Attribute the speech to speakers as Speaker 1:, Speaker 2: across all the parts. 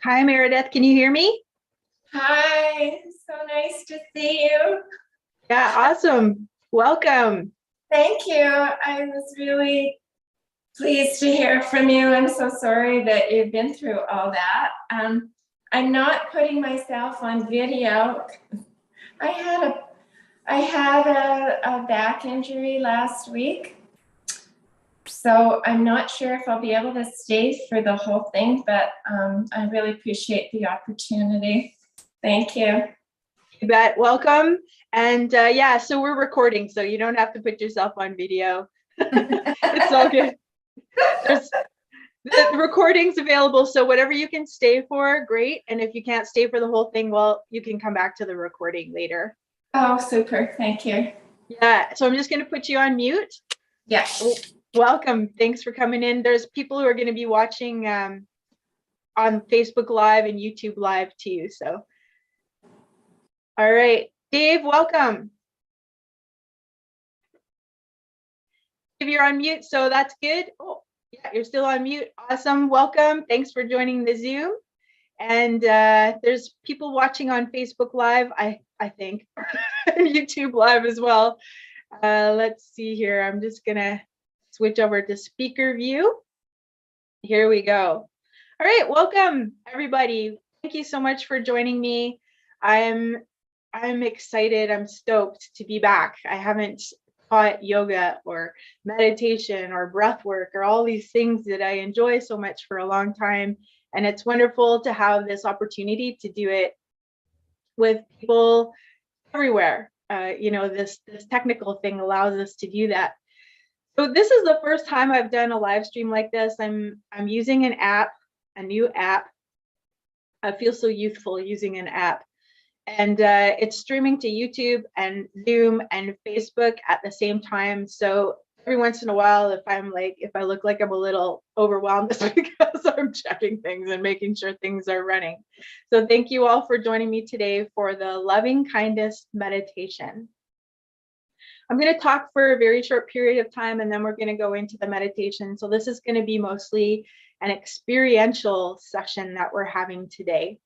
Speaker 1: Hi, Meredith. Can you hear me?
Speaker 2: Hi, so nice to see you.
Speaker 1: Yeah, awesome. Welcome.
Speaker 2: Thank you. I was really pleased to hear from you. I'm so sorry that you've been through all that. I'm not putting myself on video. I had a I had a back injury last week, so I'm not sure if I'll be able to stay for the whole thing, but I really appreciate the opportunity. Thank you.
Speaker 1: You bet. Welcome. And yeah, so we're recording, so you don't have to put yourself on video. It's all good. There's the recording's available, so whatever you can stay for, great. And if you can't stay for the whole thing, well, you can come back to the recording later.
Speaker 2: Oh, super. Thank you.
Speaker 1: Yeah, so I'm just going to put you on mute.
Speaker 2: Yeah.
Speaker 1: Welcome. Thanks for coming in. There's people who are going to be watching on Facebook Live and YouTube Live too. So, all right, Dave, welcome. If you're on mute, so that's good. Oh, yeah, you're still on mute. Awesome. Welcome. Thanks for joining the Zoom. And there's people watching on Facebook Live, I think, and YouTube Live as well. Let's see here. I'm just going to switch over to speaker view. Here we go. All right, welcome everybody. Thank you so much for joining me. I'm excited. I'm stoked to be back. I haven't taught yoga or meditation or breath work or all these things that I enjoy so much for a long time. And it's wonderful to have this opportunity to do it with people everywhere. This technical thing allows us to do that. So this is the first time I've done a live stream like this. I'm using an app, a new app. I feel so youthful using an app. And it's streaming to YouTube and Zoom and Facebook at the same time. So every once in a while, if I look like I'm a little overwhelmed, it's because I'm checking things and making sure things are running. So thank you all for joining me today for the Loving Kindness Meditation. I'm going to talk for a very short period of time, and then we're going to go into the meditation. So this is going to be mostly an experiential session that we're having today.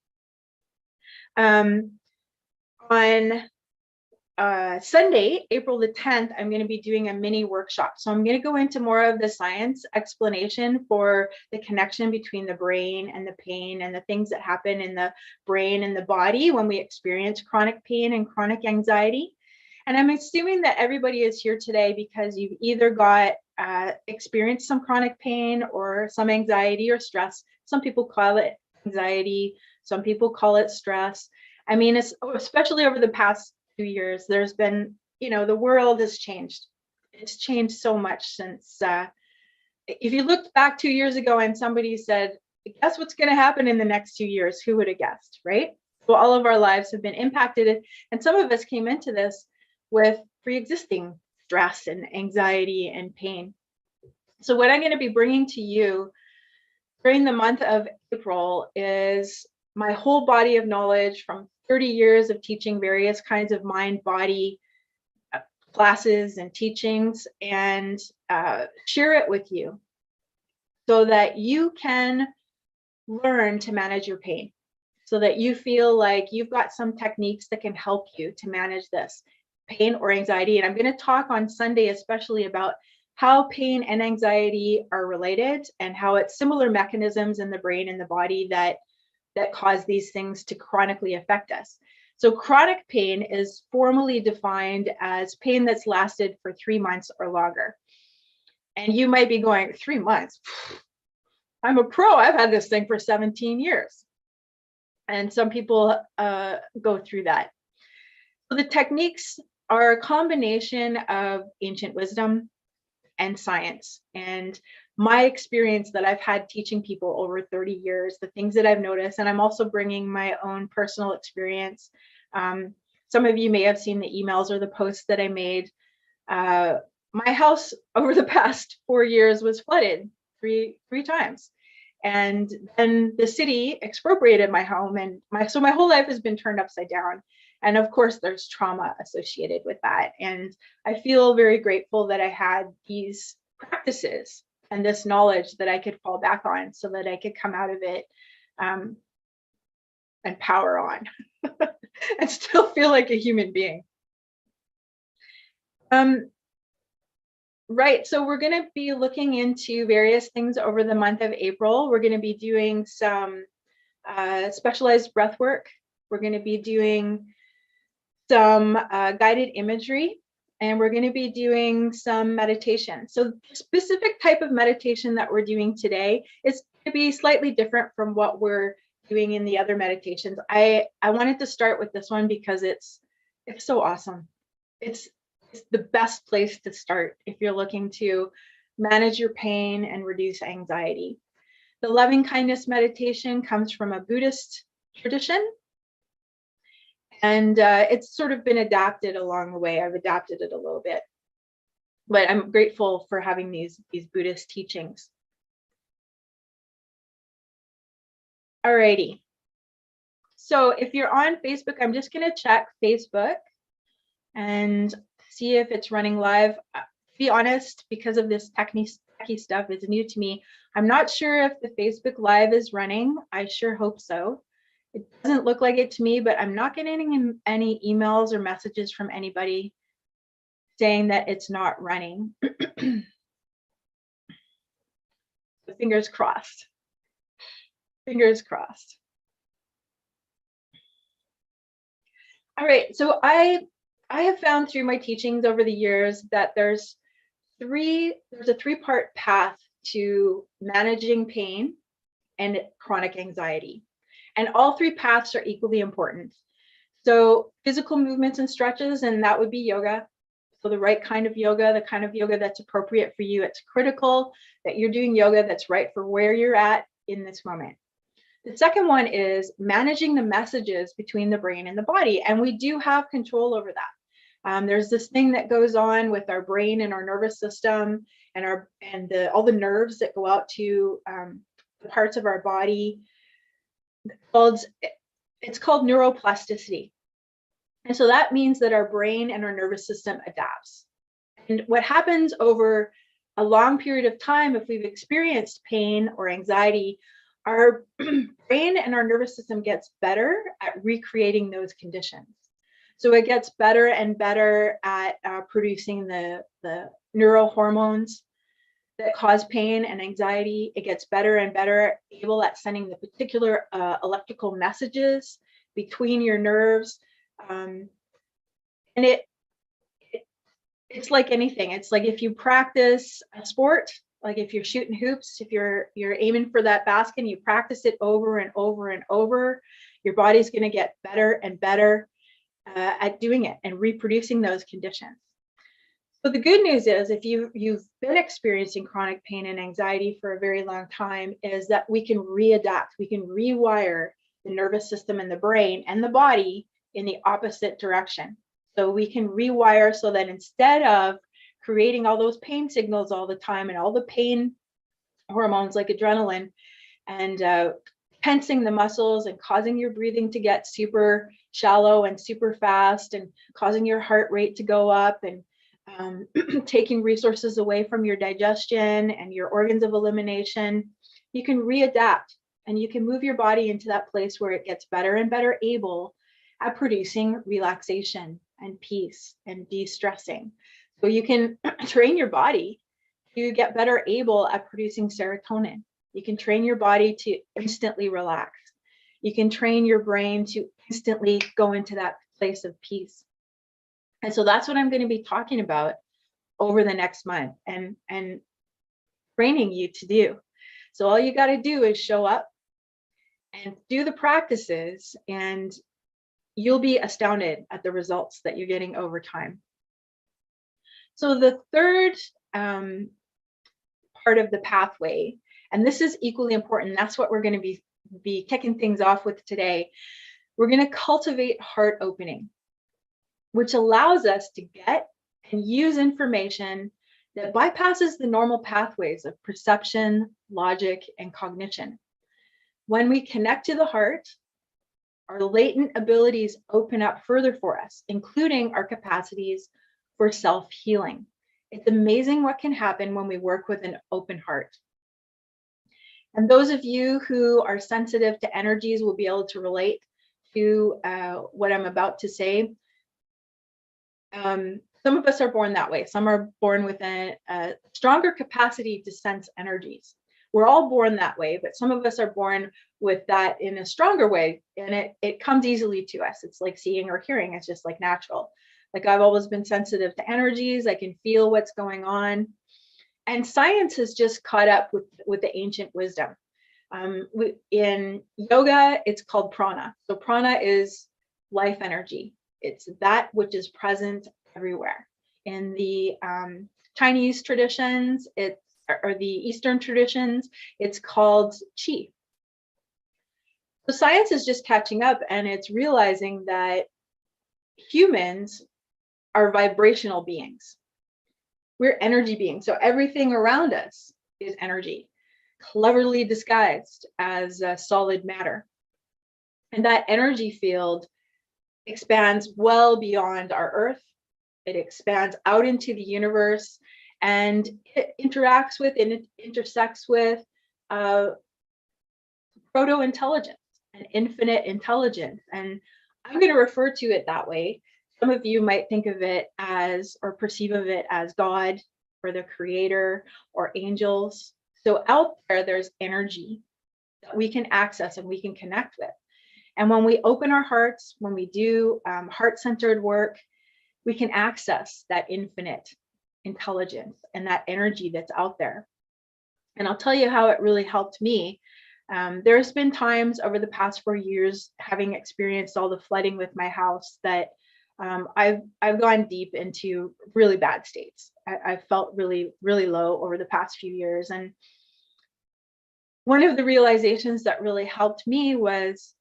Speaker 1: On Sunday, April the 10th, I'm going to be doing a mini workshop. So I'm going to go into more of the science explanation for the connection between the brain and the pain and the things that happen in the brain and the body when we experience chronic pain and chronic anxiety. And I'm assuming that everybody is here today because you've either got experienced some chronic pain or some anxiety or stress. Some people call it anxiety. Some people call it stress. I mean, especially over the past 2 years, there's been, the world has changed. It's changed so much since, if you looked back 2 years ago and somebody said, guess what's going to happen in the next 2 years? Who would have guessed, right? So all of our lives have been impacted. And some of us came into this with pre-existing stress and anxiety and pain. So what I'm going to be bringing to you during the month of April is my whole body of knowledge from 30 years of teaching various kinds of mind-body classes and teachings, and share it with you so that you can learn to manage your pain, so that you feel like you've got some techniques that can help you to manage this pain or anxiety. And I'm going to talk on Sunday especially about how pain and anxiety are related and how it's similar mechanisms in the brain and the body that cause these things to chronically affect us. So chronic pain is formally defined as pain that's lasted for 3 months or longer. And you might be going, 3 months? I'm a pro. I've had this thing for 17 years. And some people go through that. So the techniques are a combination of ancient wisdom and science. And my experience that I've had teaching people over 30 years, the things that I've noticed, and I'm also bringing my own personal experience. Some of you may have seen the emails or the posts that I made. My house over the past 4 years was flooded three times. And then the city expropriated my home, and so my whole life has been turned upside down. And of course, there's trauma associated with that. And I feel very grateful that I had these practices and this knowledge that I could fall back on so that I could come out of it and power on and still feel like a human being. Right, so we're going to be looking into various things over the month of April. We're going to be doing some specialized breath work. We're going to be doing some guided imagery, and we're going to be doing some meditation. So the specific type of meditation that we're doing today is going to be slightly different from what we're doing in the other meditations. I wanted to start with this one because it's so awesome. It's the best place to start if you're looking to manage your pain and reduce anxiety. The loving kindness meditation comes from a Buddhist tradition, and it's sort of been adapted along the way. I've adapted it a little bit, but I'm grateful for having these Buddhist teachings. Alrighty. So if you're on Facebook, I'm just going to check Facebook and see if it's running live. To be honest, because of this techie stuff is new to me, I'm not sure if the Facebook Live is running. I sure hope so. It doesn't look like it to me, but I'm not getting any emails or messages from anybody saying that it's not running. So fingers crossed. Fingers crossed. All right, so I have found through my teachings over the years that there's a three-part path to managing pain and chronic anxiety. And all three paths are equally important. So physical movements and stretches, and that would be yoga. So the right kind of yoga, the kind of yoga that's appropriate for you. It's critical that you're doing yoga that's right for where you're at in this moment. The second one is managing the messages between the brain and the body. And we do have control over that. There's this thing that goes on with our brain and our nervous system and all the nerves that go out to the parts of our body. It's called neuroplasticity. And so that means that our brain and our nervous system adapts. And what happens over a long period of time, if we've experienced pain or anxiety, our brain and our nervous system gets better at recreating those conditions. So it gets better and better at producing the neurohormones that cause pain and anxiety. It gets better and better able at sending the particular electrical messages between your nerves. And it's like anything. It's like if you practice a sport, like if you're shooting hoops, if you're aiming for that basket and you practice it over and over and over, your body's going to get better and better at doing it and reproducing those conditions. So the good news is, if you've been experiencing chronic pain and anxiety for a very long time, is that we can readapt, we can rewire the nervous system and the brain and the body in the opposite direction. So we can rewire so that instead of creating all those pain signals all the time and all the pain hormones like adrenaline and tensing the muscles and causing your breathing to get super shallow and super fast and causing your heart rate to go up and taking resources away from your digestion and your organs of elimination, you can readapt and you can move your body into that place where it gets better and better able at producing relaxation and peace and de-stressing. So you can train your body to get better able at producing serotonin. You can train your body to instantly relax. You can train your brain to instantly go into that place of peace. And so that's what I'm going to be talking about over the next month and training you to do. So all you got to do is show up and do the practices, and you'll be astounded at the results that you're getting over time. So the third part of the pathway, and this is equally important, that's what we're going to be kicking things off with today. We're going to cultivate heart opening, which allows us to get and use information that bypasses the normal pathways of perception, logic, and cognition. When we connect to the heart, our latent abilities open up further for us, including our capacities for self-healing. It's amazing what can happen when we work with an open heart. And those of you who are sensitive to energies will be able to relate. to what I'm about to say, some of us are born that way. Some are born with a stronger capacity to sense energies. We're all born that way, but some of us are born with that in a stronger way, and it comes easily to us. It's like seeing or hearing. It's just like natural. Like I've always been sensitive to energies. I can feel what's going on. And science has just caught up with the ancient wisdom. In yoga, it's called prana. So prana is life energy. It's that which is present everywhere. In the Chinese traditions, or the Eastern traditions, it's called qi. So science is just catching up, and it's realizing that humans are vibrational beings. We're energy beings. So everything around us is energy, cleverly disguised as solid matter. And that energy field expands well beyond our Earth. It expands out into the universe, and it interacts with and it intersects with proto-intelligence and infinite intelligence. And I'm going to refer to it that way. Some of you might think of it as, or perceive of it as, God or the creator or angels. So out there's energy that we can access and we can connect with. And when we open our hearts, when we do heart-centered work, we can access that infinite intelligence and that energy that's out there. And I'll tell you how it really helped me. There's been times over the past 4 years, having experienced all the flooding with my house, that I've gone deep into really bad states. I felt really, really low over the past few years. And one of the realizations that really helped me was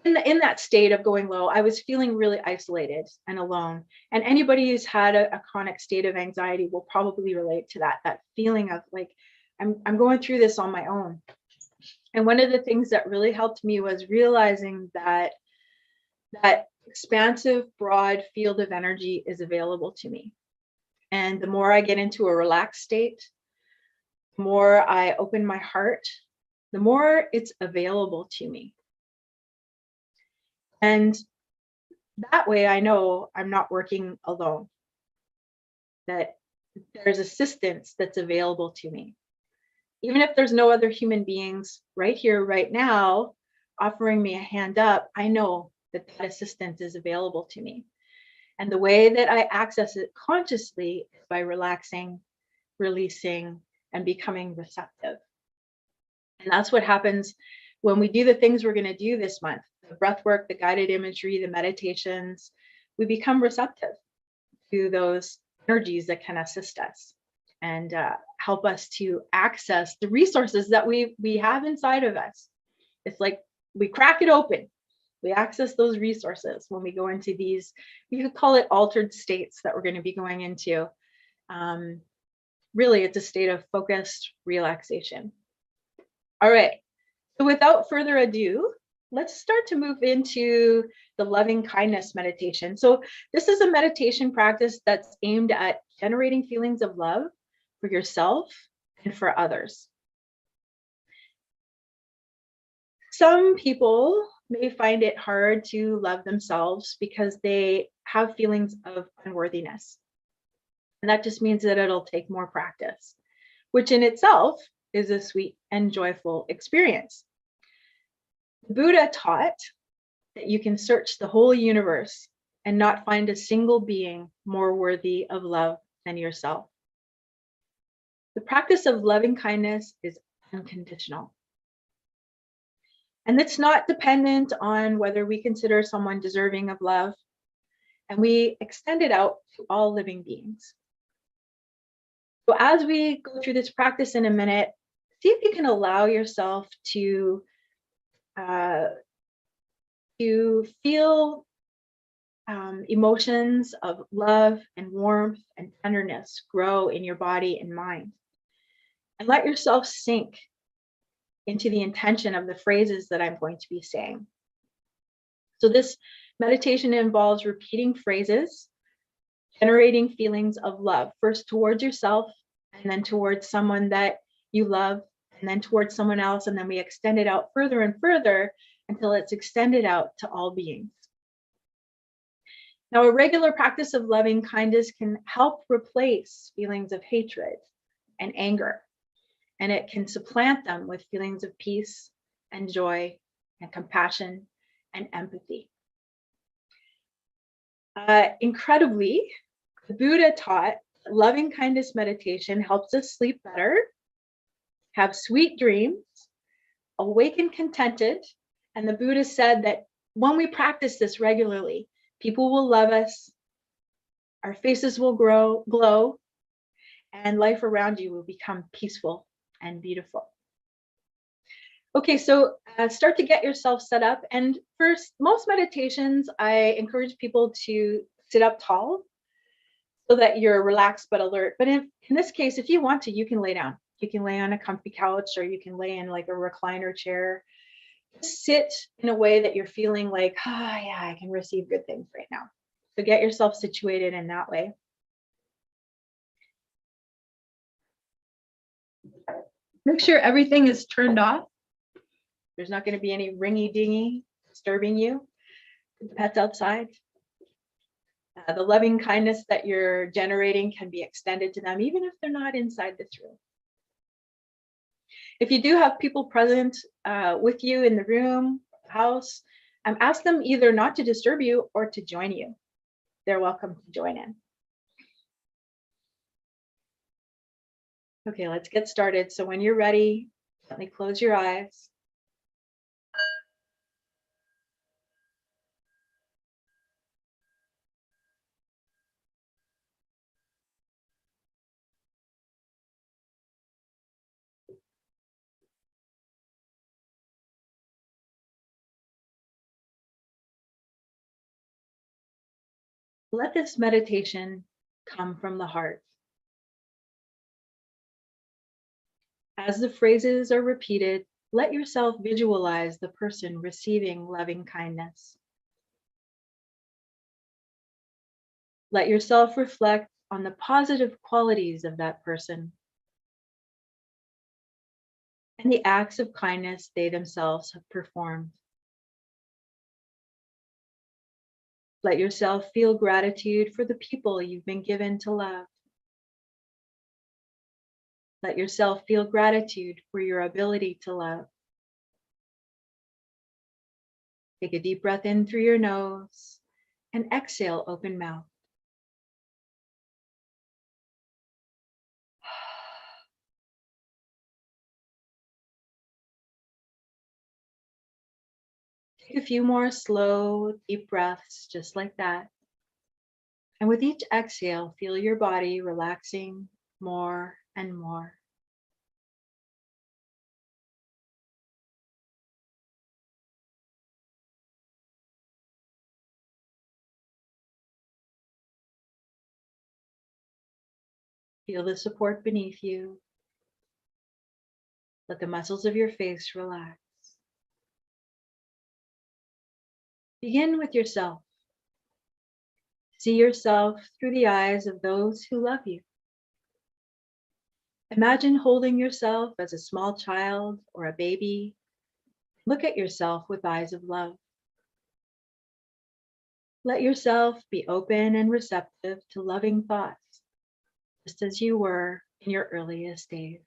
Speaker 1: in that state of going low, I was feeling really isolated and alone. And anybody who's had a chronic state of anxiety will probably relate to that feeling of like, I'm going through this on my own. And one of the things that really helped me was realizing that expansive, broad field of energy is available to me. And the more I get into a relaxed state, the more I open my heart, the more it's available to me. And that way I know I'm not working alone, that there's assistance that's available to me. Even if there's no other human beings right here, right now, offering me a hand up, I know that assistance is available to me. And the way that I access it consciously is by relaxing, releasing, and becoming receptive. And that's what happens when we do the things we're going to do this month, the breath work, the guided imagery, the meditations. We become receptive to those energies that can assist us and help us to access the resources that we have inside of us. It's like we crack it open. We access those resources when we go into these, you could call it altered states that we're going to be going into. Really, it's a state of focused relaxation. All right. So without further ado, let's start to move into the loving kindness meditation. So this is a meditation practice that's aimed at generating feelings of love for yourself and for others. Some people may find it hard to love themselves because they have feelings of unworthiness. And that just means that it'll take more practice, which in itself is a sweet and joyful experience. Buddha taught that you can search the whole universe and not find a single being more worthy of love than yourself. The practice of loving kindness is unconditional. And it's not dependent on whether we consider someone deserving of love. And we extend it out to all living beings. So as we go through this practice in a minute, see if you can allow yourself to feel emotions of love and warmth and tenderness grow in your body and mind. And let yourself sink into the intention of the phrases that I'm going to be saying. So this meditation involves repeating phrases, generating feelings of love, first towards yourself, and then towards someone that you love, and then towards someone else. And then we extend it out further and further until it's extended out to all beings. Now, a regular practice of loving kindness can help replace feelings of hatred and anger, and it can supplant them with feelings of peace and joy and compassion and empathy. Incredibly, the Buddha taught loving kindness meditation helps us sleep better, have sweet dreams, awaken contented. And the Buddha said that when we practice this regularly, people will love us, our faces will glow, and life around you will become peaceful and beautiful. Okay, so start to get yourself set up. And for most meditations, I encourage people to sit up tall so that you're relaxed but alert. But in this case, if you want to, you can lay down. You can lay on a comfy couch, or you can lay in like a recliner chair. Just sit in a way that you're feeling like, yeah, I can receive good things right now. So get yourself situated in that way. Make sure everything is turned off. There's not going to be any ringy dingy disturbing you. The pets outside. The loving kindness that you're generating can be extended to them, even if they're not inside this room. If you do have people present with you in the room, house, ask them either not to disturb you or to join you. They're welcome to join in. Okay, let's get started. So when you're ready, gently close your eyes. Let this meditation come from the heart. As the phrases are repeated, let yourself visualize the person receiving loving kindness. Let yourself reflect on the positive qualities of that person and the acts of kindness they themselves have performed. Let yourself feel gratitude for the people you've been given to love. Let yourself feel gratitude for your ability to love. Take a deep breath in through your nose and exhale open mouth. Take a few more slow, deep breaths, just like that. And with each exhale, feel your body relaxing more and more. Feel the support beneath you. Let the muscles of your face relax. Begin with yourself. See yourself through the eyes of those who love you. Imagine holding yourself as a small child or a baby. Look at yourself with eyes of love. Let yourself be open and receptive to loving thoughts, just as you were in your earliest days.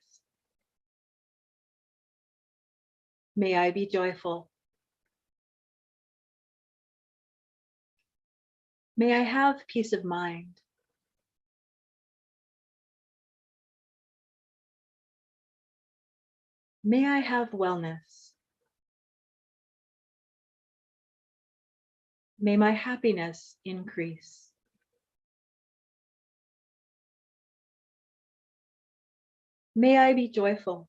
Speaker 1: May I be joyful. May I have peace of mind. May I have wellness. May my happiness increase. May I be joyful.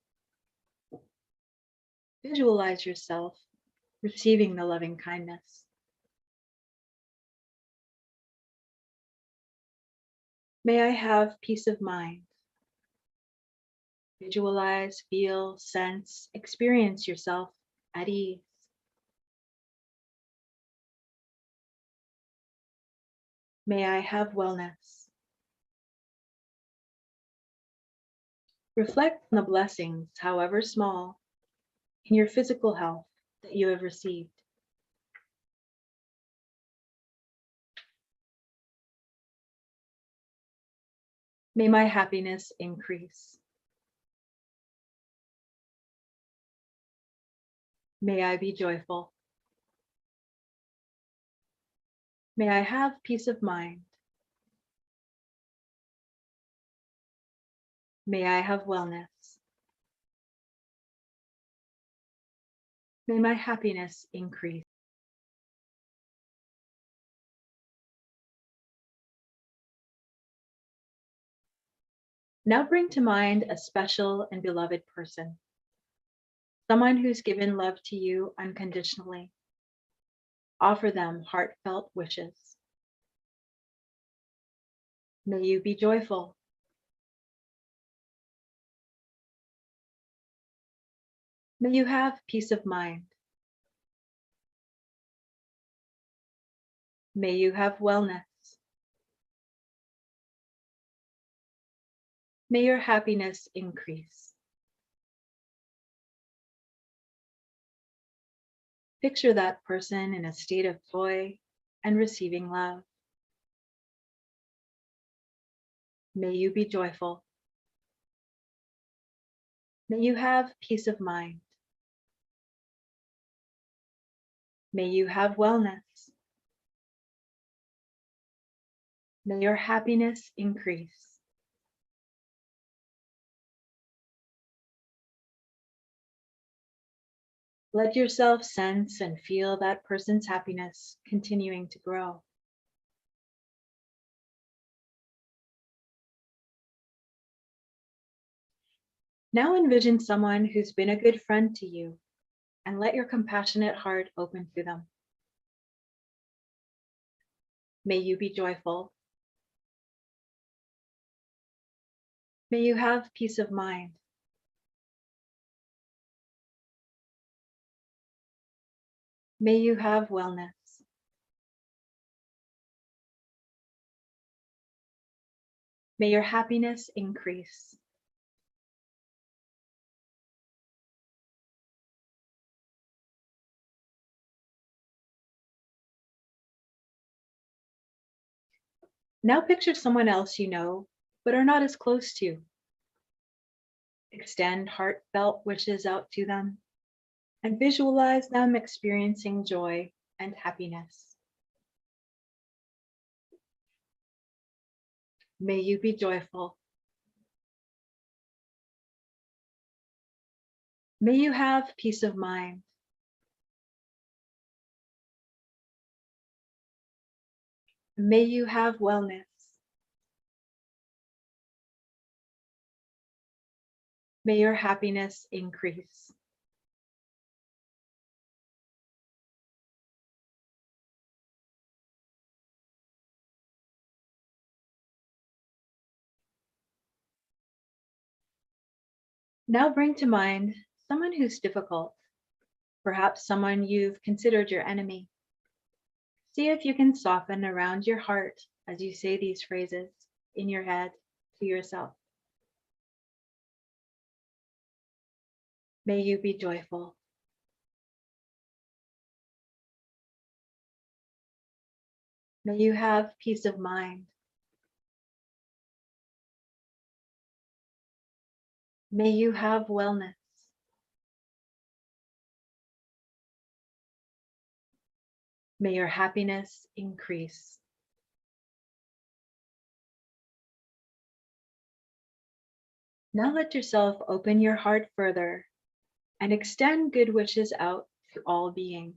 Speaker 1: Visualize yourself receiving the loving kindness. May I have peace of mind. Visualize, feel, sense, experience yourself at ease. May I have wellness. Reflect on the blessings, however small, in your physical health that you have received. May my happiness increase. May I be joyful. May I have peace of mind. May I have wellness. May my happiness increase. Now bring to mind a special and beloved person, someone who's given love to you unconditionally. Offer them heartfelt wishes. May you be joyful. May you have peace of mind. May you have wellness. May your happiness increase. Picture that person in a state of joy and receiving love. May you be joyful. May you have peace of mind. May you have wellness. May your happiness increase. Let yourself sense and feel that person's happiness continuing to grow. Now envision someone who's been a good friend to you and let your compassionate heart open to them. May you be joyful. May you have peace of mind. May you have wellness. May your happiness increase. Now picture someone else you know, but are not as close to. Extend heartfelt wishes out to them and visualize them experiencing joy and happiness. May you be joyful. May you have peace of mind. May you have wellness. May your happiness increase. Now bring to mind someone who's difficult, perhaps someone you've considered your enemy. See if you can soften around your heart as you say these phrases in your head to yourself. May you be joyful. May you have peace of mind. May you have wellness. May your happiness increase. Now let yourself open your heart further and extend good wishes out to all beings,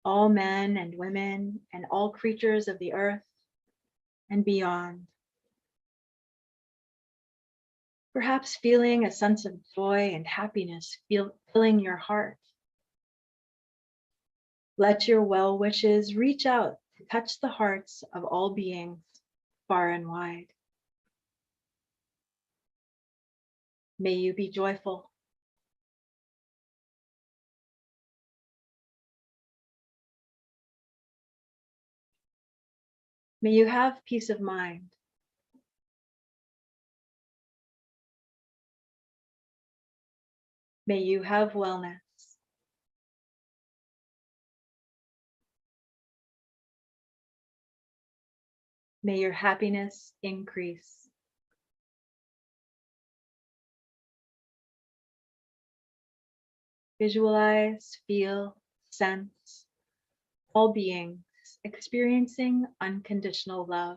Speaker 1: all men and women and all creatures of the earth and beyond. Perhaps feeling a sense of joy and happiness filling your heart. Let your well wishes reach out to touch the hearts of all beings far and wide. May you be joyful. May you have peace of mind. May you have wellness. May your happiness increase. Visualize, feel, sense all beings experiencing unconditional love.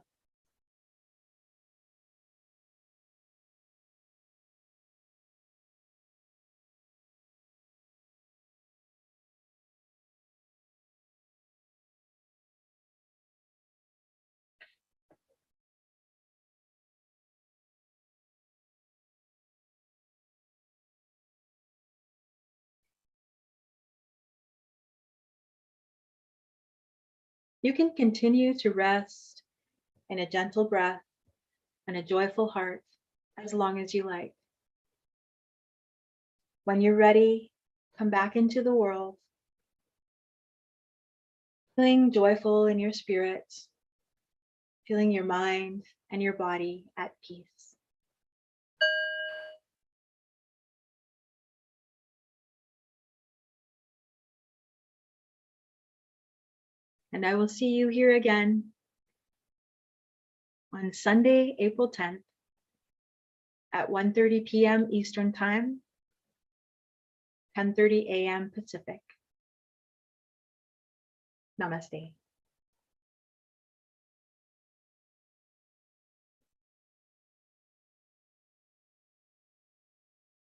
Speaker 1: You can continue to rest in a gentle breath and a joyful heart as long as you like. When you're ready, come back into the world, feeling joyful in your spirit, feeling your mind and your body at peace. And I will see you here again on Sunday, April 10th at 1:30 p.m. Eastern Time, 10:30 a.m. Pacific. Namaste.